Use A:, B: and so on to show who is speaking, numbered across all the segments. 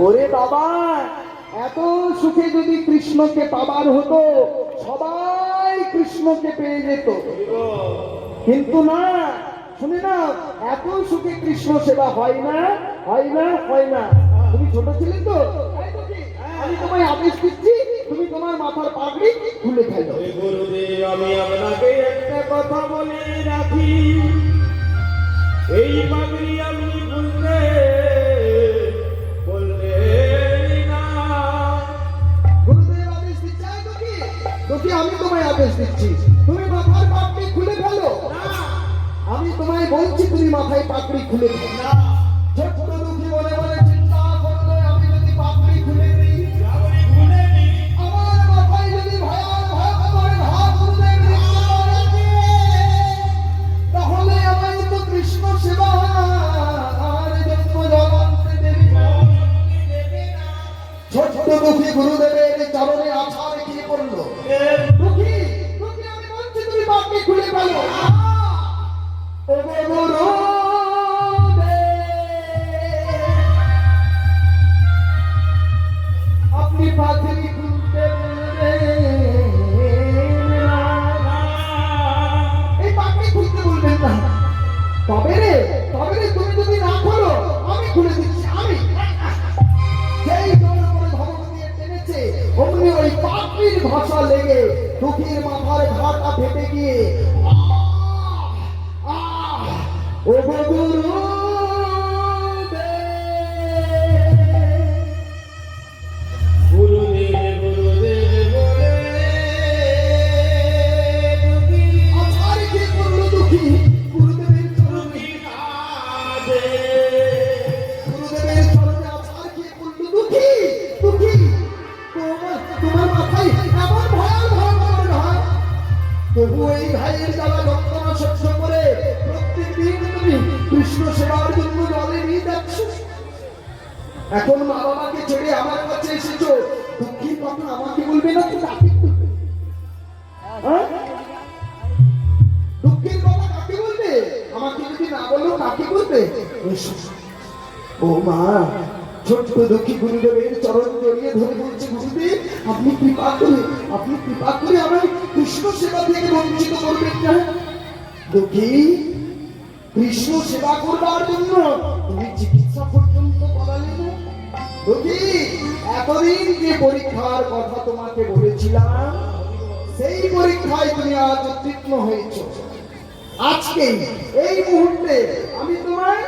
A: ওরে বাবা, এত সুখে যদি কৃষ্ণকে পাবার হতো সবাই কৃষ্ণকে পেয়ে যেত, কিন্তু না, শুনে না, এত সুখে কৃষ্ণ সেবা হয় না, হয় না, হয় না। তুমি ছোট ছিলে তো, আমি তোমায় আদেশ দিচ্ছি, তুমি তোমার মাথার পাগড়ি খুলে ফেলো।
B: গুরুদেব, আমি আপনাকে একটা কথা বলে রাখি, এই পাগড়ি আপনি খুলতে বললেন না।
A: গুরুদেব আদেশ দিচ্ছে, তোকে আমি তোমায় আদেশ দিচ্ছি, তুমি মাথার পাগড়ি খুলে ফেলো। আমি তোমায় বলছি তুমি মাথায় পাগড়ি খুলে ফেলো না। ছোট্ট দুঃখী বলে বলে চিন্তা করলে আমি যদি পাগড়ি খুলে দিই, আমার মাথায় যদি ভয়ঙ্কর ঘা গুরুদেব লিখতে পারে, তাহলে আমায় তো কৃষ্ণ সেবা আর জন্ম জগতে দেবে না। ছোট্ট দুঃখী গুরুদেবের চরণে আশা রেখে পড়লো। দুঃখী, দুঃখী, আমি বলছি তুমি পাগড়ি খুলে ফেলো। আপনি পাগড়ি খুলতে এই পাগড়ি খুলতে বলবেন না। তবে রে তুমি যদি না করো আমি খুলে দিচ্ছি। আমি যেই জোর করে ধমক দিয়ে টেনেছে, অমনি ওই পাগড়ির ভাষা লেগে দুঃখীর মাথার ঘাটা ফেটে গিয়ে ও গুরু
B: গুরুদেব গুরুদেব বলে
A: আছাড় খেয়ে পড়ল দুঃখী গুরুদেবের চরণে। গুরুদেবের চরণে আছাড় খেয়ে পড়ল দুঃখী। দুঃখী, তোমার মাথায় এমন ভয়ঙ্কর হয়, তবু এই ভাইয়ের জ্বালা যন্ত্রণা সহ্য করে প্রত্যেকদিন তুমি কৃষ্ণ সেবার জন্য জলে নিয়ে যাচ্ছ। এখন মা বাবাকে ছেড়ে আমার কাছে এসেছো, দুঃখীর কথা আমাকে বলবে না তো কাকে বলবে? হ্যাঁ? দুঃখের কথা কাকে বলবে? আমাকে যদি না বলো কাকে বলবে? ও মা, ছোট্ট দুঃখী গুরুদেবের চরণ জড়িয়ে ধরে বলছে, গুরুদেব আপনি কৃপা করে আমায় কৃষ্ণ সেবা থেকে বঞ্চিত করবেন না। দুঃখী, কৃষ্ণ সেবা করবার জন্য তুমি চিকিৎসা পর্যন্ত করালে না। দুঃখী, এতদিন যে পরীক্ষার কথা তোমাকে বলেছিলাম, সেই পরীক্ষায় তুমি আজ উত্তীর্ণ হয়েছ। আজকে এই মুহূর্তে আমি তোমায়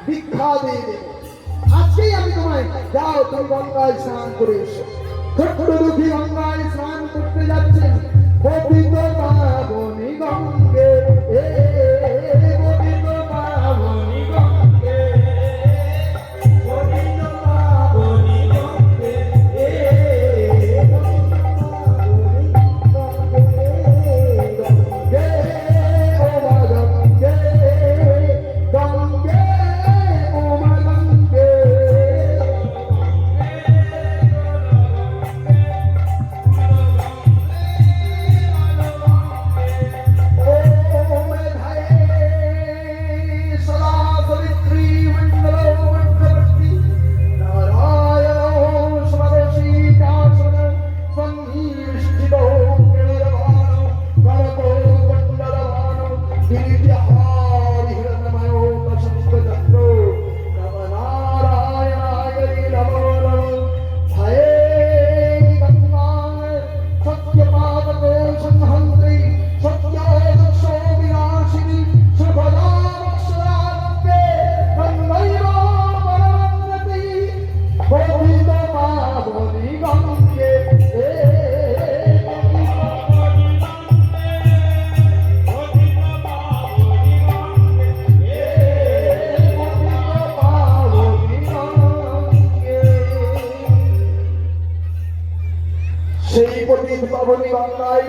A: দীক্ষা দিয়ে দেব। আজকেই আমি তোমায়, যাও তুমি গঙ্গায় স্নান করে এসো। ছোট্ট দুঃখী গঙ্গায় স্নান করতে যাচ্ছেন। পবিত্র পাবনী গঙ্গে, পবিত্র পাবনী গঙ্গে, পবিত্র পাবনী গঙ্গে, গঙ্গে ও মা গঙ্গে, গঙ্গে ও মা গঙ্গে। সেই পতিত পাবনী গঙ্গায়